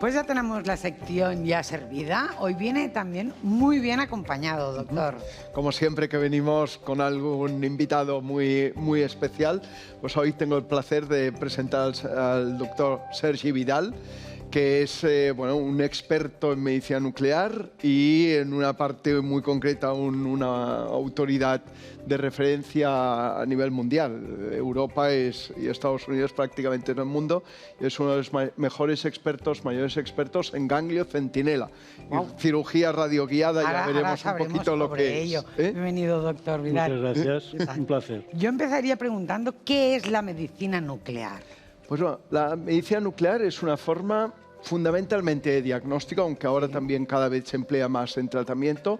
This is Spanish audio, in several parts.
Pues ya tenemos la sección ya servida. Hoy viene también muy bien acompañado, doctor. Como siempre que venimos con algún invitado muy especial, pues hoy tengo el placer de presentar al doctor Sergi Vidal, que es un experto en medicina nuclear y en una parte muy concreta una autoridad de referencia a nivel mundial. Europa y Estados Unidos prácticamente en el mundo, es uno de los mayores expertos en ganglio centinela. Wow. Cirugía radioguiada, ya veremos un poquito lo que ello. es. Bienvenido, doctor Vidal. Muchas gracias, un placer. Yo empezaría preguntando, ¿qué es la medicina nuclear? Pues bueno, la medicina nuclear es una forma fundamentalmente de diagnóstico, aunque ahora también cada vez se emplea más en tratamiento,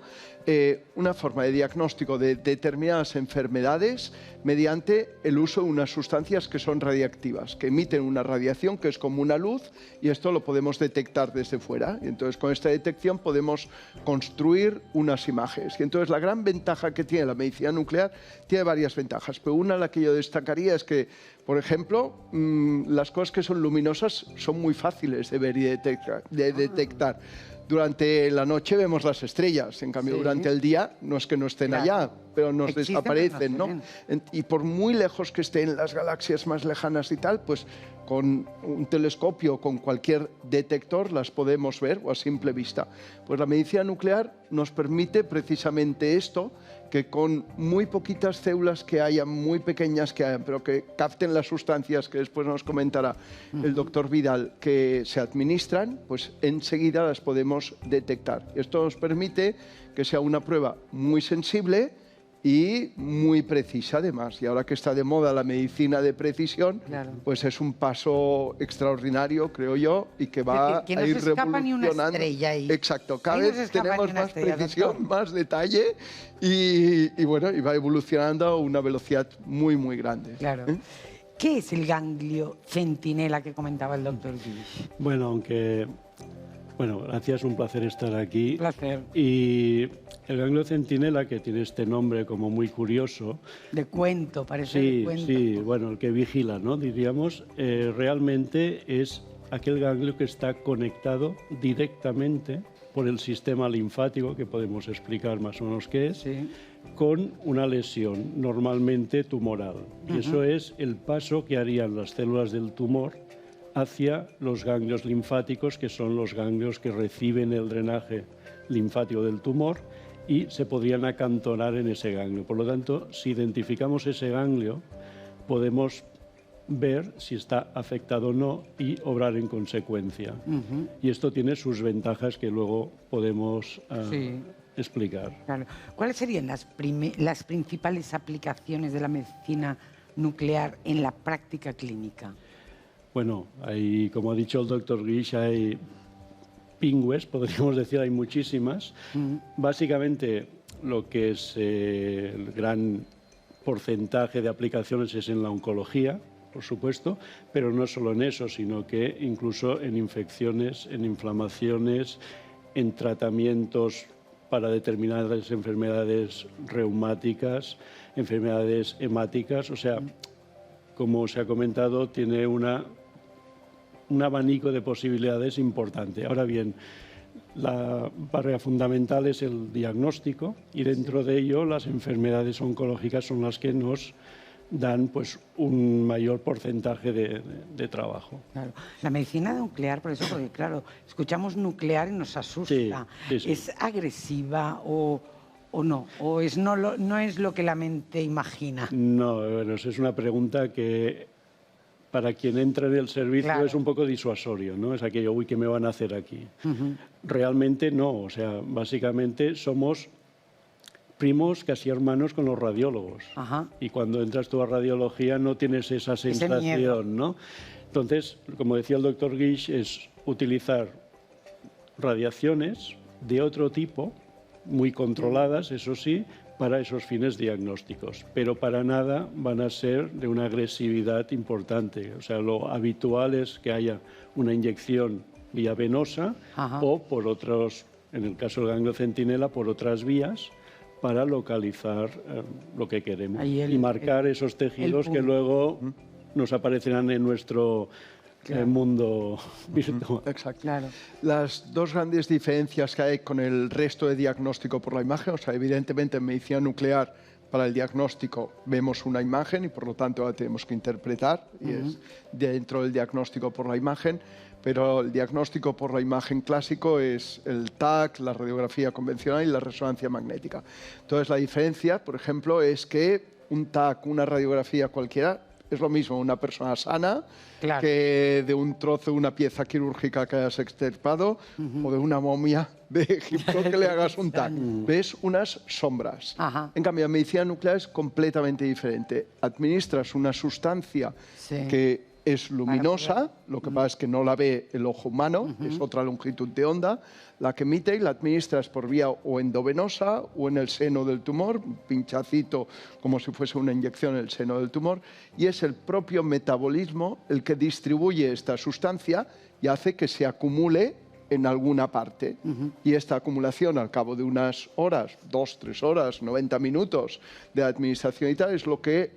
una forma de diagnóstico de determinadas enfermedades mediante el uso de unas sustancias que son radiactivas, que emiten una radiación que es como una luz, y esto lo podemos detectar desde fuera. Y entonces con esta detección podemos construir unas imágenes. Y entonces la gran ventaja que tiene la medicina nuclear, tiene varias ventajas, pero una la que yo destacaría es que, por ejemplo, las cosas que son luminosas son muy fáciles de ver y de detectar. Durante la noche vemos las estrellas, en cambio durante el día no es que no estén allá, pero nos desaparecen, ¿no? Y por muy lejos que estén las galaxias más lejanas y tal, pues con un telescopio o con cualquier detector las podemos ver o a simple vista. Pues la medicina nuclear nos permite precisamente esto, que con muy poquitas células que hayan, muy pequeñas que hayan, pero que capten las sustancias que después nos comentará el doctor Vidal, que se administran, pues enseguida las podemos detectar. Esto nos permite que sea una prueba muy sensible y muy precisa además. Y ahora que está de moda la medicina de precisión, pues es un paso extraordinario, creo yo, y que va que no a ir se escapa ni una revolucionando. estrella ahí. Exacto, cada Ahí no se vez escapa tenemos ni una más estrella, precisión, doctor. más detalle y va evolucionando a una velocidad muy grande. Claro. ¿Qué es el ganglio centinela que comentaba el doctor Guix? Bueno, gracias, un placer estar aquí. Un placer. Y el ganglio centinela, que tiene este nombre como muy curioso. De cuento, parece de cuento. Sí, bueno, el que vigila, ¿no? Diríamos, realmente es aquel ganglio que está conectado directamente por el sistema linfático, que podemos explicar más o menos qué es, con una lesión, normalmente tumoral. Y eso es el paso que harían las células del tumor hacia los ganglios linfáticos, que son los ganglios que reciben el drenaje linfático del tumor y se podrían acantonar en ese ganglio. Por lo tanto, si identificamos ese ganglio, podemos ver si está afectado o no y obrar en consecuencia. Y esto tiene sus ventajas que luego podemos explicar. Claro. ¿Cuáles serían las principales aplicaciones de la medicina nuclear en la práctica clínica? Bueno, hay, como ha dicho el doctor Guix, hay pingües, podríamos decir, hay muchísimas. Básicamente, lo que es el gran porcentaje de aplicaciones es en la oncología, por supuesto, pero no solo en eso, sino que incluso en infecciones, en inflamaciones, en tratamientos para determinadas enfermedades reumáticas, enfermedades hemáticas. O sea, como se ha comentado, tiene un abanico de posibilidades importante. Ahora bien, la barrera fundamental es el diagnóstico y dentro de ello las enfermedades oncológicas son las que nos dan pues un mayor porcentaje de trabajo. Claro. La medicina nuclear, por eso, porque claro, escuchamos nuclear y nos asusta. Sí. ¿Es agresiva o no? ¿O no es lo que la mente imagina? No, bueno, esa es una pregunta que para quien entra en el servicio es un poco disuasorio, ¿no? Es aquello, uy, ¿qué me van a hacer aquí? Realmente no, o sea, básicamente somos primos, casi hermanos con los radiólogos. Y cuando entras tú a radiología no tienes esa sensación, ¿no? Entonces, como decía el doctor Guix, es utilizar radiaciones de otro tipo, muy controladas, eso sí, para esos fines diagnósticos, pero para nada van a ser de una agresividad importante. O sea, lo habitual es que haya una inyección vía venosa o por otros, en el caso del ganglio centinela, por otras vías, para localizar lo que queremos y marcar esos tejidos que luego nos aparecerán en nuestro mundo virtual. Exacto. Claro. Las dos grandes diferencias que hay con el resto de diagnóstico por la imagen, o sea, evidentemente en medicina nuclear para el diagnóstico vemos una imagen y por lo tanto la tenemos que interpretar y es dentro del diagnóstico por la imagen, pero el diagnóstico por la imagen clásico es el TAC, la radiografía convencional y la resonancia magnética. Entonces la diferencia, por ejemplo, es que un TAC, una radiografía cualquiera, es lo mismo una persona sana que de un trozo de una pieza quirúrgica que hayas extirpado o de una momia de Egipto que le hagas un TAC. Ves unas sombras. Ajá. En cambio, la medicina nuclear es completamente diferente. Administras una sustancia que es luminosa, lo que pasa es que no la ve el ojo humano, es otra longitud de onda, la que emite y la administras por vía o endovenosa o en el seno del tumor, un pinchacito como si fuese una inyección en el seno del tumor, y es el propio metabolismo el que distribuye esta sustancia y hace que se acumule en alguna parte. Y esta acumulación al cabo de unas horas, 2, 3 horas, 90 minutos de administración y tal, es lo que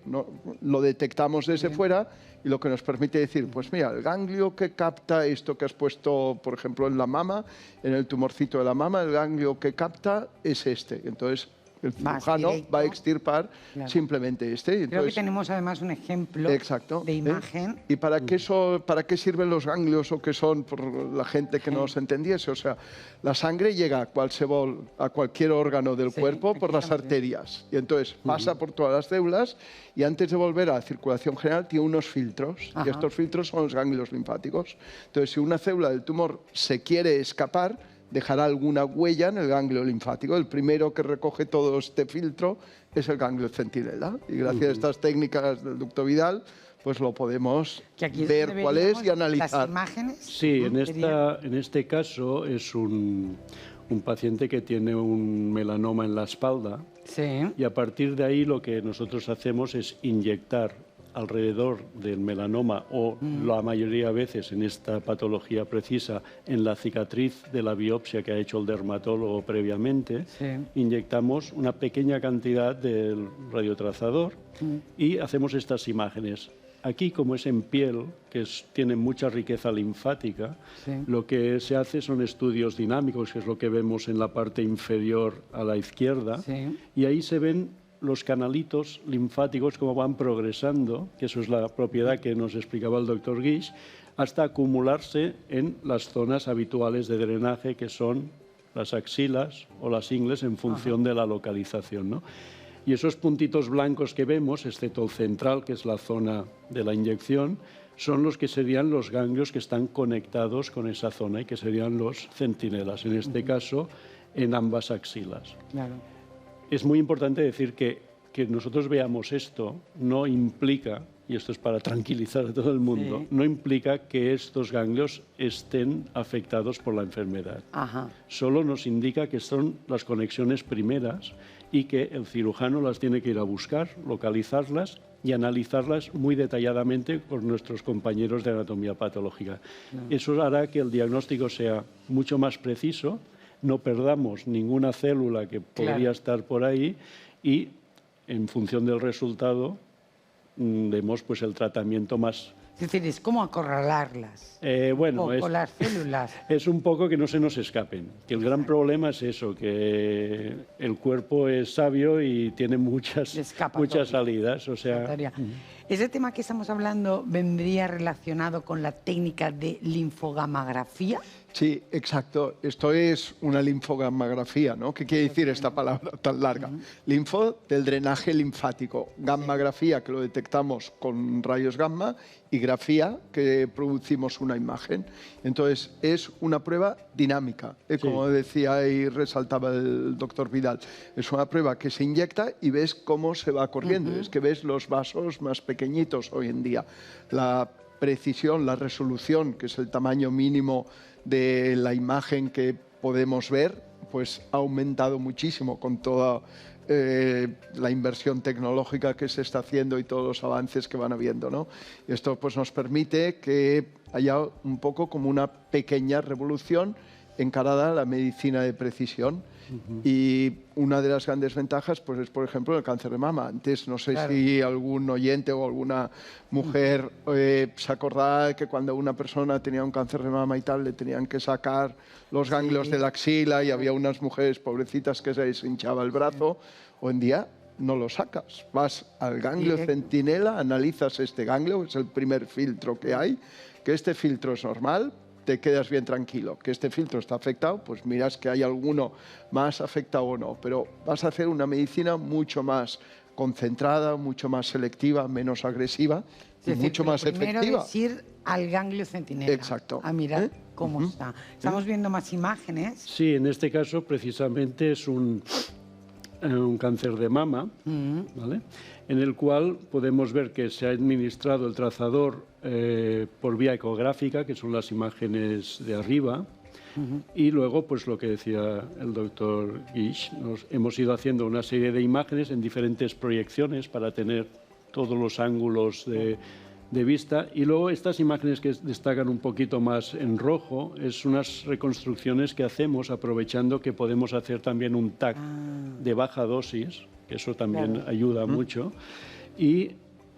lo detectamos desde fuera y lo que nos permite decir, pues mira, el ganglio que capta esto que has puesto, por ejemplo, en la mama, en el tumorcito de la mama, el ganglio que capta es este. Entonces, el cirujano va a extirpar simplemente este. Entonces, creo que tenemos además un ejemplo de imagen. ¿Y para qué sirven los ganglios o qué son, por la gente que no los entendiese? O sea, la sangre llega a cualquier órgano del cuerpo por las arterias. Y entonces pasa por todas las células y antes de volver a la circulación general tiene unos filtros. Y estos filtros son los ganglios linfáticos. Entonces, si una célula del tumor se quiere escapar, dejará alguna huella en el ganglio linfático. El primero que recoge todo este filtro es el ganglio centinela. Y gracias a estas técnicas del doctor Vidal, pues lo podemos ver cuál es y analizar. ¿Las imágenes? Sí, en este caso es un paciente que tiene un melanoma en la espalda. Sí. Y a partir de ahí lo que nosotros hacemos es inyectar alrededor del melanoma o la mayoría de veces en esta patología precisa en la cicatriz de la biopsia que ha hecho el dermatólogo previamente, inyectamos una pequeña cantidad del radiotrazador y hacemos estas imágenes. Aquí, como es en piel, que tiene mucha riqueza linfática, lo que se hace son estudios dinámicos, que es lo que vemos en la parte inferior a la izquierda, y ahí se ven los canalitos linfáticos como van progresando, que eso es la propiedad que nos explicaba el doctor Guix, hasta acumularse en las zonas habituales de drenaje, que son las axilas o las ingles en función de la localización, ¿no? Y esos puntitos blancos que vemos, excepto el central, que es la zona de la inyección, son los que serían los ganglios que están conectados con esa zona y que serían los centinelas, en este caso en ambas axilas. Claro. Es muy importante decir que nosotros veamos esto no implica, y esto es para tranquilizar a todo el mundo, no implica que estos ganglios estén afectados por la enfermedad. Solo nos indica que son las conexiones primeras y que el cirujano las tiene que ir a buscar, localizarlas y analizarlas muy detalladamente con nuestros compañeros de anatomía patológica. Eso hará que el diagnóstico sea mucho más preciso, no perdamos ninguna célula que podría estar por ahí y en función del resultado demos pues el tratamiento más. Es decir, es como acorralarlas. Bueno, con las células. Es un poco que no se nos escapen. Que el gran problema es eso, que el cuerpo es sabio y tiene muchas salidas. O sea, Ese tema que estamos hablando vendría relacionado con la técnica de linfogamografía. Sí, exacto. Esto es una linfogamografía, ¿no? ¿Qué quiere decir esta palabra tan larga? Linfo del drenaje linfático. Gammagrafía, que lo detectamos con rayos gamma, y grafía, que producimos una imagen. Entonces, es una prueba dinámica, como decía y resaltaba el doctor Vidal. Es una prueba que se inyecta y ves cómo se va corriendo. Es que ves los vasos más pequeñitos hoy en día. La precisión, la resolución, que es el tamaño mínimo de la imagen que podemos ver, pues ha aumentado muchísimo con toda la inversión tecnológica que se está haciendo y todos los avances que van habiendo, ¿no? Esto pues nos permite que haya un poco como una pequeña revolución encarada a la medicina de precisión. Y una de las grandes ventajas pues, es, por ejemplo, el cáncer de mama. Antes, no sé si algún oyente o alguna mujer se acordará que cuando una persona tenía un cáncer de mama y tal, le tenían que sacar los ganglios de la axila y había unas mujeres pobrecitas que se les hinchaba el brazo. Hoy en día no lo sacas. Vas al ganglio centinela, analizas este ganglio, es el primer filtro que hay, que este filtro es normal, te quedas bien tranquilo. Que este filtro está afectado, pues miras que hay alguno más afectado o no. Pero vas a hacer una medicina mucho más concentrada, mucho más selectiva, menos agresiva y mucho más efectiva. Primero es ir al ganglio centinela. Exacto. A mirar cómo está. ¿Estamos viendo más imágenes? Sí, en este caso precisamente es un cáncer de mama, ¿vale? En el cual podemos ver que se ha administrado el trazador por vía ecográfica, que son las imágenes de arriba, y luego, pues lo que decía el doctor Guix, hemos ido haciendo una serie de imágenes en diferentes proyecciones para tener todos los ángulos de vista, y luego estas imágenes que destacan un poquito más en rojo es unas reconstrucciones que hacemos aprovechando que podemos hacer también un TAC de baja dosis, que eso también ayuda mucho, y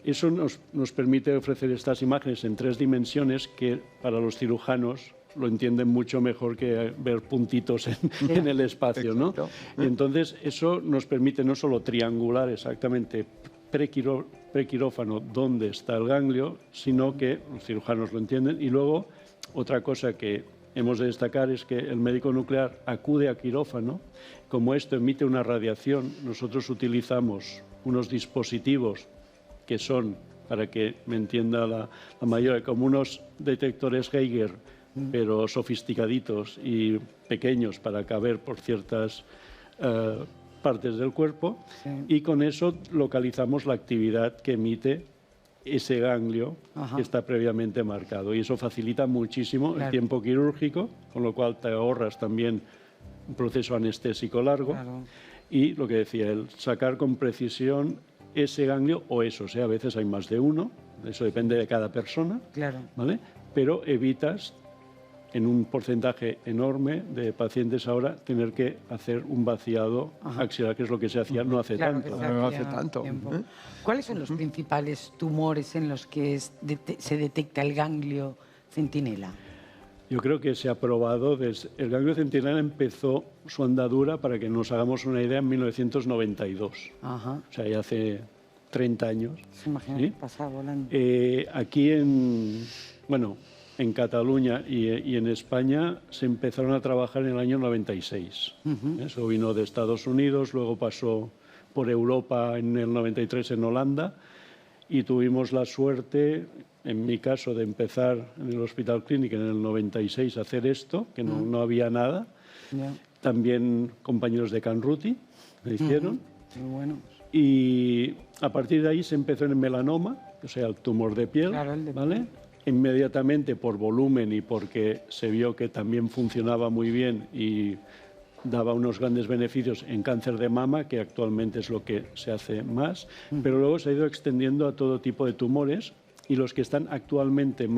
eso nos permite ofrecer estas imágenes en 3 dimensiones que para los cirujanos lo entienden mucho mejor que ver puntitos en el espacio, ¿no? Y entonces eso nos permite no solo triangular exactamente prequirófano dónde está el ganglio, sino que los cirujanos lo entienden. Y luego, otra cosa que hemos de destacar es que el médico nuclear acude a quirófano. Como esto emite una radiación, nosotros utilizamos unos dispositivos que son, para que me entienda la mayoría, como unos detectores Geiger, pero sofisticaditos y pequeños para caber por ciertas partes del cuerpo, y con eso localizamos la actividad que emite ese ganglio que está previamente marcado, y eso facilita muchísimo el tiempo quirúrgico, con lo cual te ahorras también un proceso anestésico largo, y lo que decía, el sacar con precisión ese ganglio, o eso, a veces hay más de uno, eso depende de cada persona, ¿vale? Pero evitas en un porcentaje enorme de pacientes ahora tener que hacer un vaciado axilar, que es lo que se hacía no hace tanto. No hace tanto. ¿Cuáles son los principales tumores en los que se detecta el ganglio centinela? Yo creo que se ha probado, el ganglio centinela empezó su andadura, para que nos hagamos una idea, en 1992. O sea, ya hace 30 años. Imagínate, pasa volando. Aquí en Cataluña y en España se empezaron a trabajar en el año 96. Eso vino de Estados Unidos, luego pasó por Europa en el 93 en Holanda, y tuvimos la suerte, en mi caso, de empezar en el Hospital Clínic en el 96 a hacer esto, que no había nada. También compañeros de Canruti lo hicieron. Muy bueno. Y a partir de ahí se empezó en el melanoma, o sea, el tumor de piel, ¿vale? Inmediatamente, por volumen y porque se vio que también funcionaba muy bien y daba unos grandes beneficios en cáncer de mama, que actualmente es lo que se hace más, pero luego se ha ido extendiendo a todo tipo de tumores, y los que están actualmente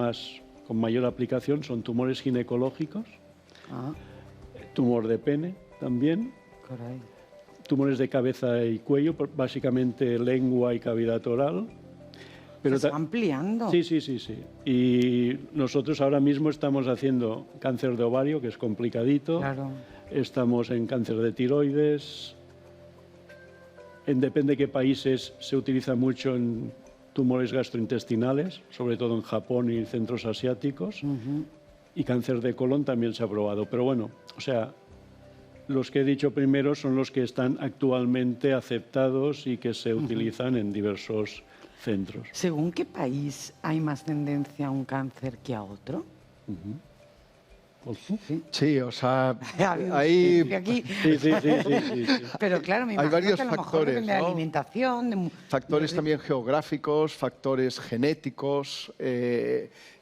con mayor aplicación son tumores ginecológicos, tumor de pene también, tumores de cabeza y cuello, básicamente lengua y cavidad oral. Pero se está ampliando. Sí. Y nosotros ahora mismo estamos haciendo cáncer de ovario, que es complicadito. Estamos en cáncer de tiroides. Depende de qué países se utiliza mucho en tumores gastrointestinales, sobre todo en Japón y centros asiáticos. Y cáncer de colon también se ha probado. Pero bueno, o sea, los que he dicho primero son los que están actualmente aceptados y que se utilizan en diversos centros. ¿Según qué país hay más tendencia a un cáncer que a otro? Sí, o sea, hay... Sí. Pero claro, me imagino hay varios que a lo mejor factores, depende de la alimentación. Factores también geográficos, factores genéticos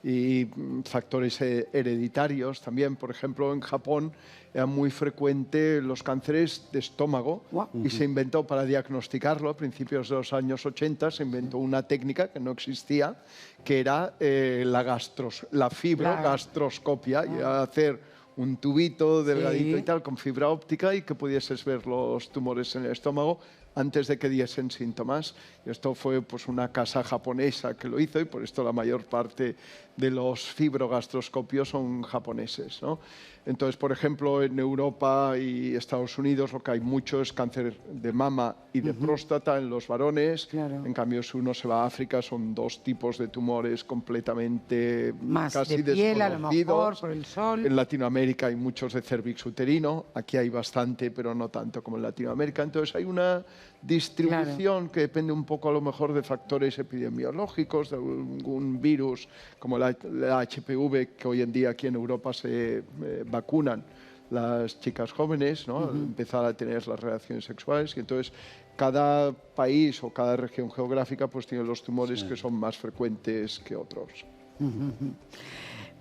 y factores hereditarios también. Por ejemplo, en Japón era muy frecuente los cánceres de estómago y se inventó, para diagnosticarlo a principios de los años 80, se inventó una técnica que no existía, que era la fibrogastroscopia, y hacer un tubito delgadito Sí. y tal, con fibra óptica, y que pudieses ver los tumores en el estómago antes de que diesen síntomas. Y esto fue pues una casa japonesa que lo hizo, y por esto la mayor parte de los fibrogastroscopios son japoneses, ¿no? Entonces, por ejemplo, en Europa y Estados Unidos lo que hay mucho es cáncer de mama y de próstata en los varones. Claro. En cambio, si uno se va a África, son dos tipos de tumores completamente Más casi de piel, a lo mejor, desconocidos. por el sol. En Latinoamérica hay muchos de cérvix uterino, aquí hay bastante, pero no tanto como en Latinoamérica. Entonces hay una distribución que depende un poco a lo mejor de factores epidemiológicos, de algún virus como la HPV, que hoy en día aquí en Europa se vacunan las chicas jóvenes, ¿no? Empezar a tener las relaciones sexuales, y entonces cada país o cada región geográfica pues tiene los tumores que son más frecuentes que otros.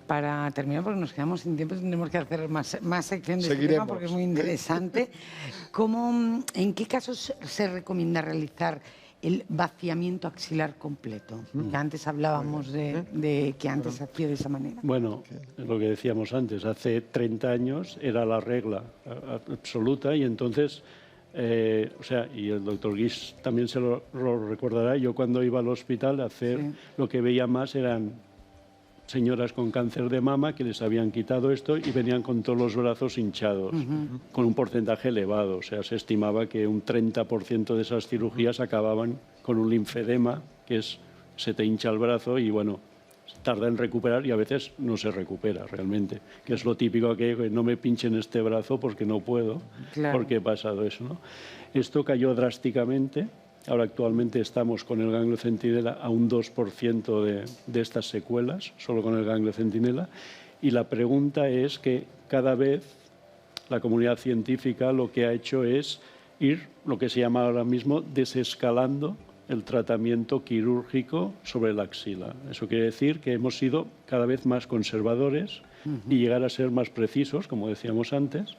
Para terminar, porque nos quedamos sin tiempo, tendremos que hacer más sección de este tema Seguiremos. porque es muy interesante. ¿En qué casos se recomienda realizar el vaciamiento axilar completo? Que antes hablábamos de que antes se hacía de esa manera. Bueno, lo que decíamos antes, hace 30 años era la regla absoluta, y entonces, y el doctor Guix también se lo recordará, yo cuando iba al hospital a hacer, lo que veía más eran señoras con cáncer de mama que les habían quitado esto y venían con todos los brazos hinchados, con un porcentaje elevado. O sea, se estimaba que un 30% de esas cirugías acababan con un linfedema, que es, se te hincha el brazo y, bueno, tarda en recuperar, y a veces no se recupera realmente, que es lo típico, que no me pinchen este brazo porque no puedo, porque he pasado eso, ¿no? Esto cayó drásticamente. Ahora actualmente estamos con el ganglio centinela a un 2% de estas secuelas, solo con el ganglio centinela, y la pregunta es que cada vez la comunidad científica lo que ha hecho es ir, lo que se llama ahora mismo, desescalando el tratamiento quirúrgico sobre la axila. Eso quiere decir que hemos sido cada vez más conservadores y llegar a ser más precisos, como decíamos antes.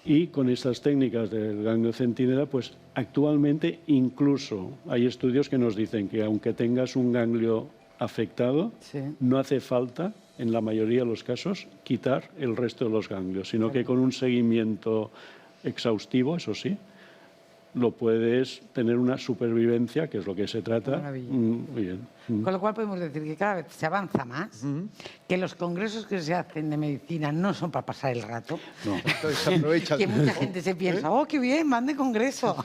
Y con estas técnicas del ganglio centinela, pues actualmente incluso hay estudios que nos dicen que aunque tengas un ganglio afectado, no hace falta, en la mayoría de los casos, quitar el resto de los ganglios, sino que con un seguimiento exhaustivo, eso sí, lo puedes tener una supervivencia, que es lo que se trata. Muy bien. Con lo cual podemos decir que cada vez se avanza más, que los congresos que se hacen de medicina no son para pasar el rato. No. Entonces se aprovecha Que mucha gente se piensa, oh, qué bien, van de congreso,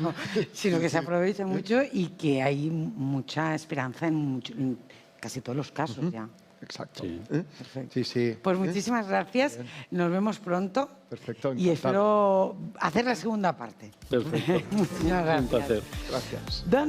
sino que se aprovecha mucho y que hay mucha esperanza en casi todos los casos ya. Exacto. Sí. Perfecto. Sí, sí. Pues muchísimas gracias, nos vemos pronto. Perfecto, Y encantado. espero hacer la segunda parte. Perfecto. Muchísimas Un gracias. placer. Gracias. Doncs